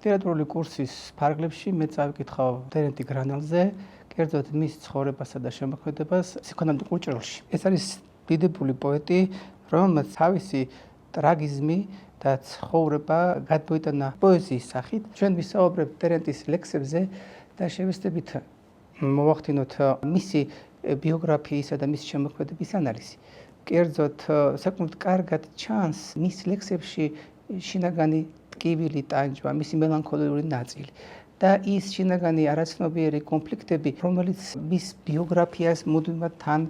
ლიტერატურული კურსის ფარგლებში მე წავიკითხავ ტერენტი გრანალზე, კერძოდ მის ცხოვრებასა და შემოქმედებას სიქვანამდე ჭრილში. ეს არის დიდებული პოეტი, რომელმაც თავისი ტრაგიზმი და ცხოვრება გადმოიტანა პოეზიის სახით. ჩვენ ვისაუბრებთ ტერენტის ლექსებზე და შევეცდებით მოვახდინოთ მისი ბიოგრაფიისა და მისი შემოქმედების ანალიზი. კერძოდ საკმაოდ კარგად ჩანს მის ლექსებში შინაგანი ტკივილი ტანჯვა, მისი მელანქოლიური ნაწილი და ის შინაგანი არაცნობიერი კონფლიქტები, რომელიც მის ბიოგრაფიას მუდმივად თან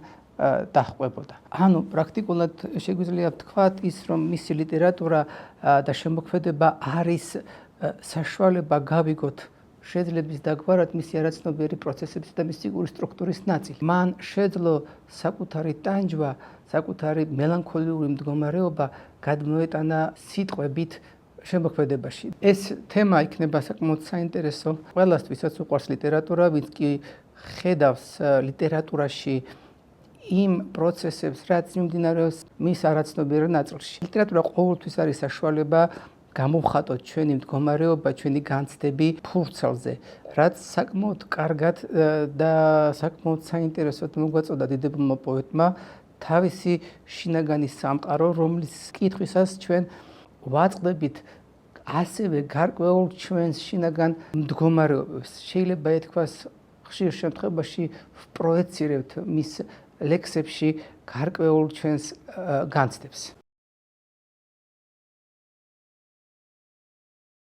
დაჰყვებოდა. ანუ პრაქტიკულად შეგვიძლია ვთქვათ ის, რომ მისი ლიტერატურა და შემოქმედება არის საშუალება გავიგოთ შეძლების დაგვარად მისი არაცნობიერი პროცესების და მისი სიგური სტრუქტურის ნაწილი. მან შეძლო საკუთარი ტანჯვა, საკუთარი მელანქოლიური მდგომარეობა გადმოეტანა სიტყვებით შემოქმედებაში. ეს თემა იქნება საკმაოდ საინტერესო ყველას, ვისაც უყვარს ლიტერატურა, ვინც კი ხედავს ლიტერატურაში იმ პროცესებს, რაც მიმდინარეობს მის არაცნობიერ ნაწილში. ლიტერატურა ყოველთვის არის საშუალება გამოვხატოთ ჩვენი მდგომარეობა, ჩვენი განცდები ფურცელზე, რაც საკმაოდ კარგად და საკმაოდ საინტერესოდ მოგვაწოდა დიდებულმა პოეტმა თავისი შინაგანი სამყარო, რომლის კითხვისას ჩვენ ვაწყდებით ასევე გარკვეულ ჩვენს შინაგან მდგომარეობას. შეიძლება ითქვას, ხშირ შემთხვევაში ვპროეცირებთ მის ლექსებში გარკვეულ ჩვენს განცდებს.